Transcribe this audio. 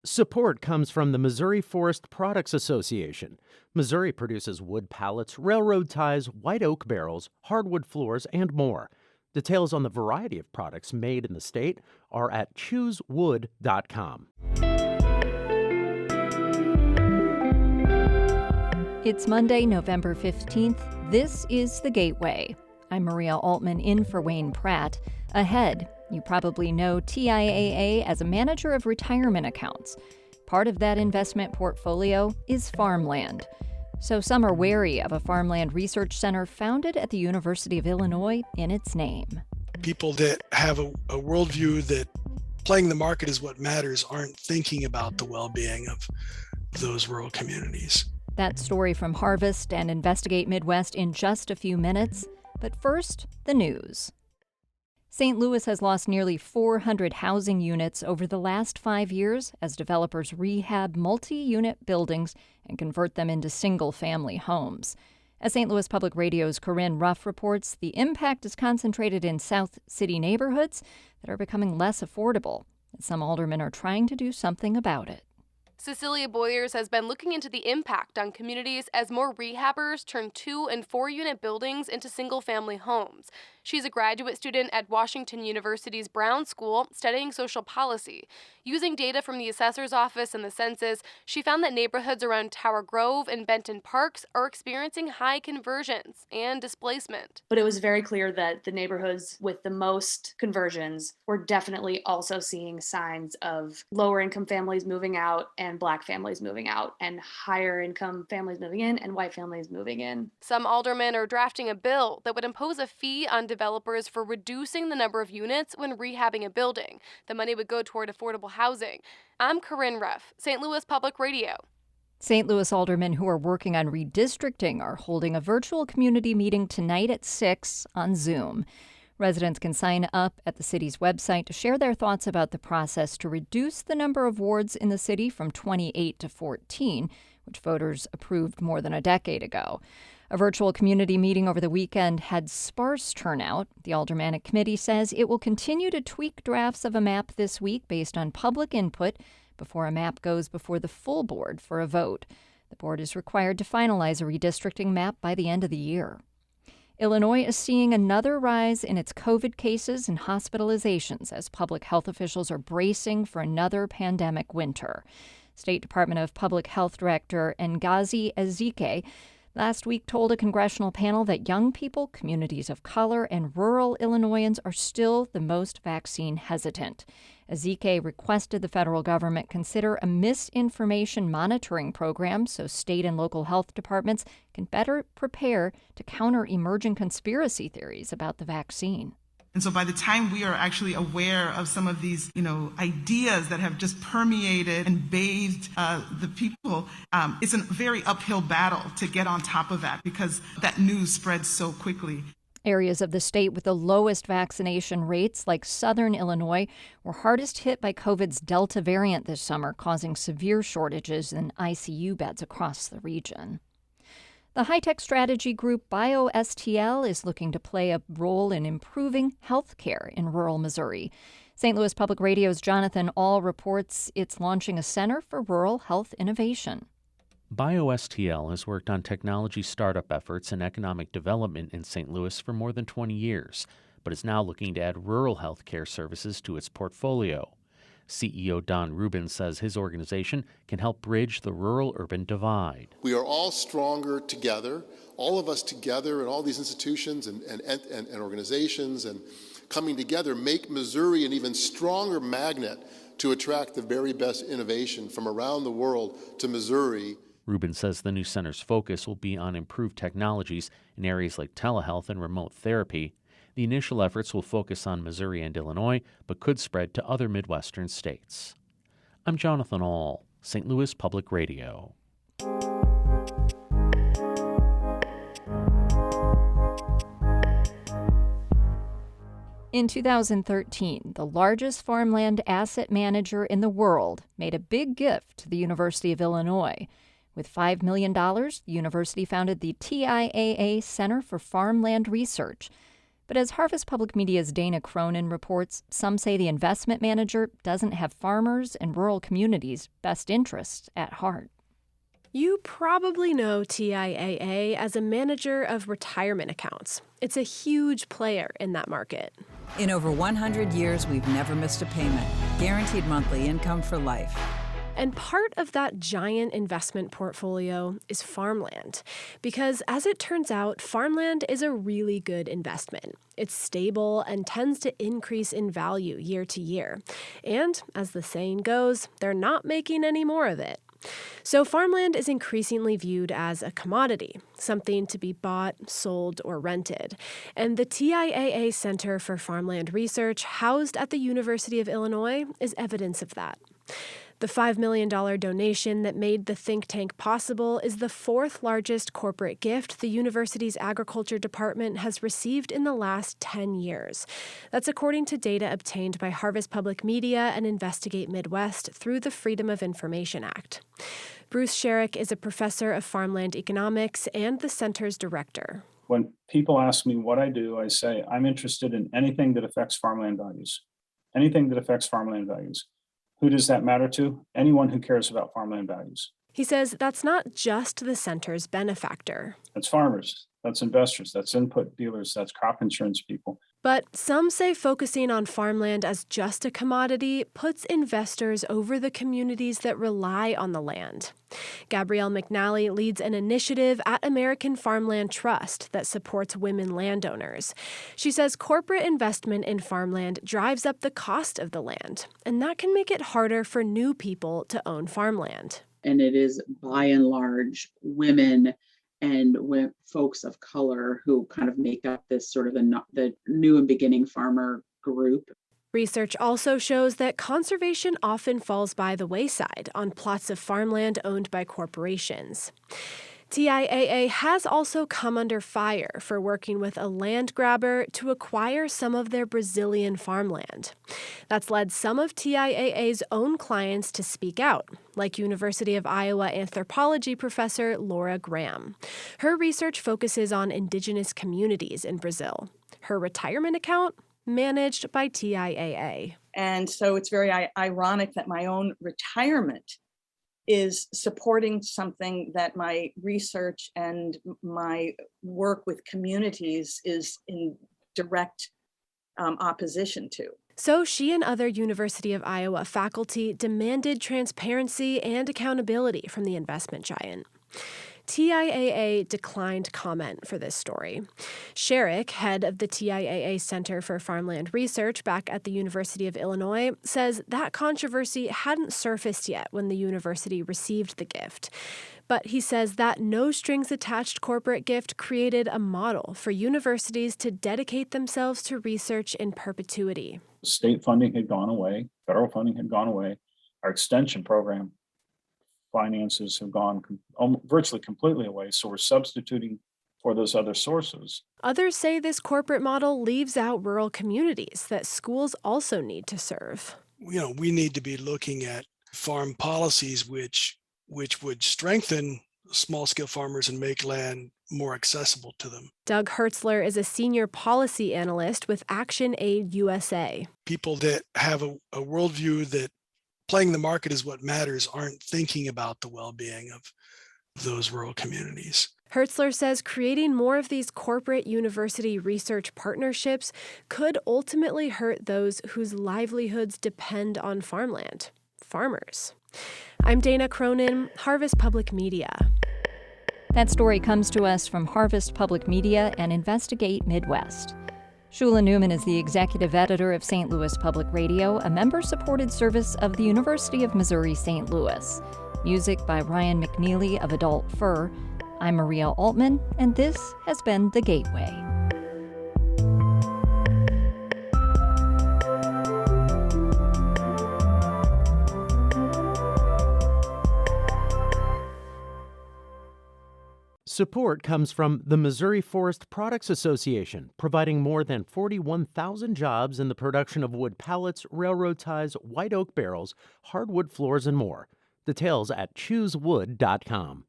Support comes from the Missouri Forest Products Association. Missouri produces wood pallets, railroad ties, white oak barrels, hardwood floors, and more. Details on the variety of products made in the state are at choosewood.com. It's Monday, November 15th. This is The Gateway. I'm Maria Altman in for Wayne Pratt. Ahead, you probably know TIAA as a manager of retirement accounts. Part of that investment portfolio is Farmland. So some are wary of a Farmland research center founded at the University of Illinois in its name. People that have a worldview that playing the market is what matters aren't thinking about the well-being of those rural communities. That story from Harvest and Investigate Midwest in just a few minutes. But first, the news. St. Louis has lost nearly 400 housing units over the last 5 years as developers rehab multi-unit buildings and convert them into single-family homes. As St. Louis Public Radio's Corinne Ruff reports, the impact is concentrated in South City neighborhoods that are becoming less affordable. Some aldermen are trying to do something about it. Cecilia Boyers has been looking into the impact on communities as more rehabbers turn 2- and 4-unit buildings into single-family homes. She's a graduate student at Washington University's Brown School studying social policy. Using data from the assessor's office and the census, she found that neighborhoods around Tower Grove and Benton Parks are experiencing high conversions and displacement. But it was very clear that the neighborhoods with the most conversions were definitely also seeing signs of lower income families moving out and Black families moving out and higher income families moving in and white families moving in. Some aldermen are drafting a bill that would impose a fee on developers for reducing the number of units when rehabbing a building. The money would go toward affordable housing. I'm Corinne Ruff, St. Louis Public Radio. St. Louis aldermen who are working on redistricting are holding a virtual community meeting tonight at 6 on Zoom. Residents can sign up at the city's website to share their thoughts about the process to reduce the number of wards in the city from 28 to 14, which voters approved more than a decade ago. A virtual community meeting over the weekend had sparse turnout. The Aldermanic Committee says it will continue to tweak drafts of a map this week based on public input before a map goes before the full board for a vote. The board is required to finalize a redistricting map by the end of the year. Illinois is seeing another rise in its COVID cases and hospitalizations as public health officials are bracing for another pandemic winter. State Department of Public Health Director Ngozi Ezike last week told a congressional panel that young people, communities of color, and rural Illinoisans are still the most vaccine hesitant. Ezike requested the federal government consider a misinformation monitoring program so state and local health departments can better prepare to counter emerging conspiracy theories about the vaccine. And so by the time we are actually aware of some of these, ideas that have just permeated and bathed the people, it's a very uphill battle to get on top of that because that news spreads so quickly. Areas of the state with the lowest vaccination rates, like southern Illinois, were hardest hit by COVID's Delta variant this summer, causing severe shortages in ICU beds across the region. The high-tech strategy group BioSTL is looking to play a role in improving health care in rural Missouri. St. Louis Public Radio's Jonathan Ahl reports it's launching a Center for Rural Health Innovation. BioSTL has worked on technology startup efforts and economic development in St. Louis for more than 20 years, but is now looking to add rural health care services to its portfolio. CEO Don Rubin says his organization can help bridge the rural-urban divide. We are all stronger together, all of us together, and all these institutions and organizations and coming together make Missouri an even stronger magnet to attract the very best innovation from around the world to Missouri. Rubin says the new center's focus will be on improved technologies in areas like telehealth and remote therapy. The initial efforts will focus on Missouri and Illinois, but could spread to other Midwestern states. I'm Jonathan Ahl, St. Louis Public Radio. In 2013, the largest farmland asset manager in the world made a big gift to the University of Illinois. With $5 million, the university founded the TIAA Center for Farmland Research. But as Harvest Public Media's Dana Cronin reports, some say the investment manager doesn't have farmers and rural communities' best interests at heart. You probably know TIAA as a manager of retirement accounts. It's a huge player in that market. In over 100 years, we've never missed a payment. Guaranteed monthly income for life. And part of that giant investment portfolio is farmland. Because as it turns out, farmland is a really good investment. It's stable and tends to increase in value year to year. And as the saying goes, they're not making any more of it. So farmland is increasingly viewed as a commodity, something to be bought, sold, or rented. And the TIAA Center for Farmland Research, housed at the University of Illinois, is evidence of that. The $5 million donation that made the think tank possible is the fourth largest corporate gift the university's agriculture department has received in the last 10 years. That's according to data obtained by Harvest Public Media and Investigate Midwest through the Freedom of Information Act. Bruce Sherrick is a professor of farmland economics and the center's director. When people ask me what I do, I say I'm interested in anything that affects farmland values. Anything that affects farmland values. Who does that matter to? Anyone who cares about farmland values. He says that's not just the center's benefactor. That's farmers, that's investors, that's input dealers, that's crop insurance people. But some say focusing on farmland as just a commodity puts investors over the communities that rely on the land. Gabrielle McNally leads an initiative at American Farmland Trust that supports women landowners. She says corporate investment in farmland drives up the cost of the land, and that can make it harder for new people to own farmland. And it is by and large women and folks of color who kind of make up this sort of the new and beginning farmer group. Research also shows that conservation often falls by the wayside on plots of farmland owned by corporations. TIAA has also come under fire for working with a land grabber to acquire some of their Brazilian farmland. That's led some of TIAA's own clients to speak out, like University of Iowa anthropology professor Laura Graham. Her research focuses on indigenous communities in Brazil. Her retirement account? Managed by TIAA. And so it's very ironic that my own retirement is supporting something that my research and my work with communities is in direct opposition to. So she and other University of Iowa faculty demanded transparency and accountability from the investment giant. TIAA declined comment for this story. Sherrick, head of the TIAA Center for Farmland Research back at the University of Illinois, says that controversy hadn't surfaced yet when the university received the gift. But he says that no-strings-attached corporate gift created a model for universities to dedicate themselves to research in perpetuity. State funding had gone away, federal funding had gone away, our extension program finances have gone virtually completely away, so we're substituting for those other sources. Others say this corporate model leaves out rural communities that schools also need to serve. We need to be looking at farm policies which would strengthen small-scale farmers and make land more accessible to them. Doug Hertzler is a senior policy analyst with Action Aid USA. People that have a worldview that playing the market is what matters aren't thinking about the well-being of those rural communities. Hertzler says creating more of these corporate university research partnerships could ultimately hurt those whose livelihoods depend on farmland, farmers. I'm Dana Cronin, Harvest Public Media. That story comes to us from Harvest Public Media and Investigate Midwest. Shula Newman is the executive editor of St. Louis Public Radio, a member-supported service of the University of Missouri-St. Louis. Music by Ryan McNeely of Adult Fur. I'm Maria Altman, and this has been The Gateway. Support comes from the Missouri Forest Products Association, providing more than 41,000 jobs in the production of wood pallets, railroad ties, white oak barrels, hardwood floors, and more. Details at choosewood.com.